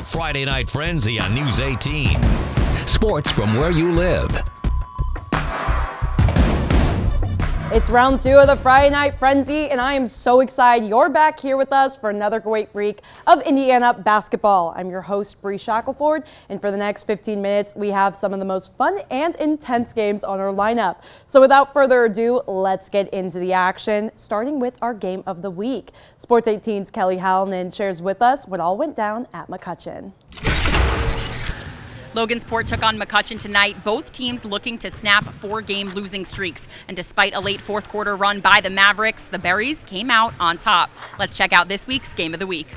Friday Night Frenzy on News 18. Sports from where you live. It's round 2 of the Friday Night Frenzy, and I am so excited you're back here with us for another great week of Indiana basketball. I'm your host, Bree Shackelford, and for the next 15 minutes, we have some of the most fun and intense games on our lineup. So without further ado, let's get into the action, starting with our game of the week. Sports 18's Kelly Hallinan shares with us what all went down at McCutcheon. Logansport took on McCutcheon tonight, both teams looking to snap 4-game losing streaks. And despite a late fourth quarter run by the Mavericks, the Berries came out on top. Let's check out this week's Game of the Week.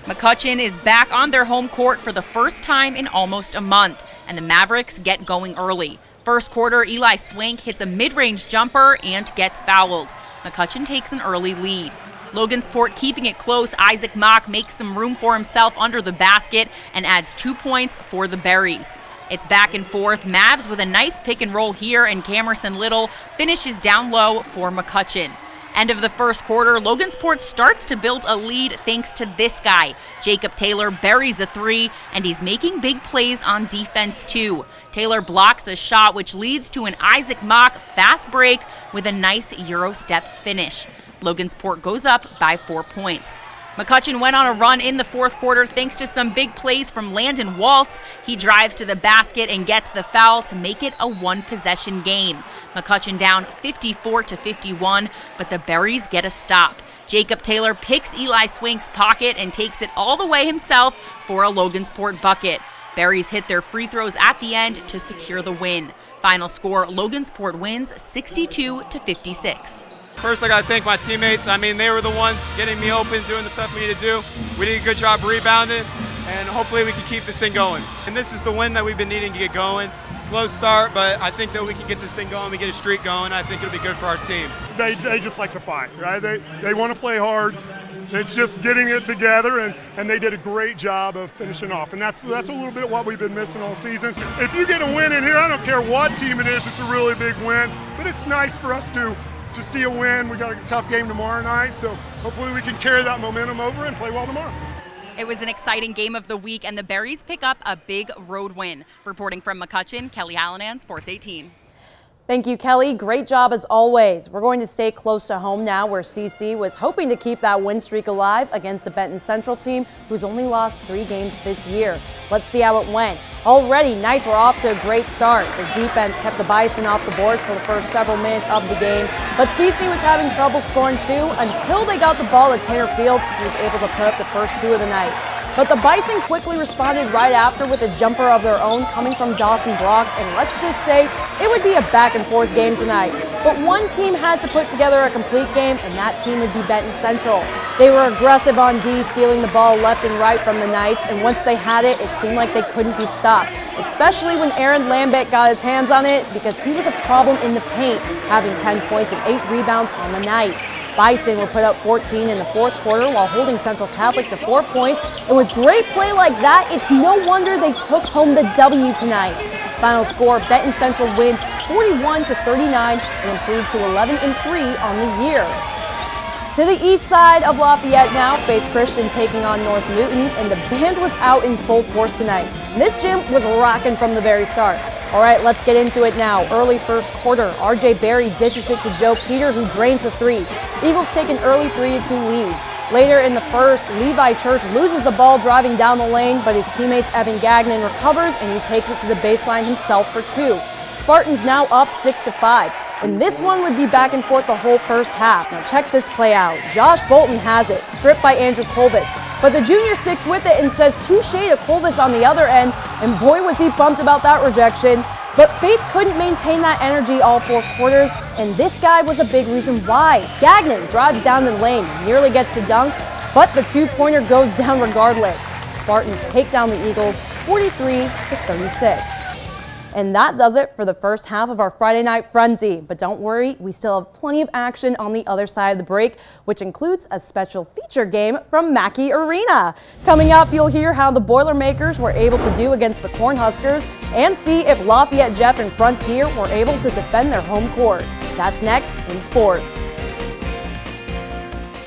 McCutcheon is back on their home court for the first time in almost a month, and the Mavericks get going early. First quarter, Eli Swank hits a mid-range jumper and gets fouled. McCutcheon takes an early lead. Logansport keeping it close. Isaac Mock makes some room for himself under the basket and adds 2 points for the Berries. It's back and forth. Mavs with a nice pick and roll here, and Camerson Little finishes down low for McCutcheon. End of the first quarter, Logansport starts to build a lead thanks to this guy. Jacob Taylor buries a 3, and he's making big plays on defense too. Taylor blocks a shot, which leads to an Isaac Mock fast break with a nice Euro step finish. Logansport goes up by 4 points. McCutcheon went on a run in the fourth quarter thanks to some big plays from Landon Waltz. He drives to the basket and gets the foul to make it a one-possession game. McCutcheon down 54-51, but the Berries get a stop. Jacob Taylor picks Eli Swank's pocket and takes it all the way himself for a Logansport bucket. Berries hit their free throws at the end to secure the win. Final score, Logansport wins 62-56. First, I got to thank my teammates. I mean, they were the ones getting me open, doing the stuff we need to do. We did a good job rebounding, and hopefully we can keep this thing going. And this is the win that we've been needing to get going. Slow start, but I think that we can get this thing going. We get a streak going. I think it'll be good for our team. They just like to fight, right? They want to play hard. It's just getting it together, and they did a great job of finishing off. And that's a little bit what we've been missing all season. If you get a win in here, I don't care what team it is, it's a really big win. But it's nice for us to see a win. We got a tough game tomorrow night, so hopefully we can carry that momentum over and play well tomorrow. It was an exciting game of the week, and the Berries pick up a big road win. Reporting from McCutcheon, Kelly Hallinan, Sports 18. Thank you, Kelly. Great job as always. We're going to stay close to home now, where CC was hoping to keep that win streak alive against a Benton Central team who's only lost 3 games this year. Let's see how it went. Already, Knights were off to a great start. Their defense kept the Bison off the board for the first several minutes of the game, but CC was having trouble scoring too until they got the ball to Tanner Fields, who was able to put up the first 2 of the night. But the Bison quickly responded right after with a jumper of their own coming from Dawson Brock, and let's just say it would be a back-and-forth game tonight. But one team had to put together a complete game, and that team would be Benton Central. They were aggressive on D, stealing the ball left and right from the Knights, and once they had it, it seemed like they couldn't be stopped, especially when Aaron Lambert got his hands on it, because he was a problem in the paint, having 10 points and 8 rebounds on the night. Bison will put up 14 in the fourth quarter while holding Central Catholic to 4 points, and with great play like that, it's no wonder they took home the W tonight. Final score, Benton Central wins 41-39 and improved to 11-3 on the year. To the east side of Lafayette now, Faith Christian taking on North Newton, and the band was out in full force tonight. This gym was rocking from the very start. All right, let's get into it now. Early first quarter, RJ Berry dishes it to Joe Peter, who drains the 3. Eagles take an early 3-2 lead. Later in the first, Levi Church loses the ball driving down the lane, but his teammates Evan Gagnon recovers, and he takes it to the baseline himself for 2. Spartans now up 6-5. And this one would be back and forth the whole first half. Now check this play out. Josh Bolton has it, stripped by Andrew Colvis. But the junior sticks with it and says touche to Colvis on the other end, and boy was he pumped about that rejection. But Faith couldn't maintain that energy all 4 quarters, and this guy was a big reason why. Gagnon drives down the lane, nearly gets to dunk, but the 2-pointer goes down regardless. Spartans take down the Eagles 43-36. And that does it for the first half of our Friday Night Frenzy. But don't worry, we still have plenty of action on the other side of the break, which includes a special feature game from Mackey Arena. Coming up, you'll hear how the Boilermakers were able to do against the Cornhuskers and see if Lafayette Jeff and Frontier were able to defend their home court. That's next in sports.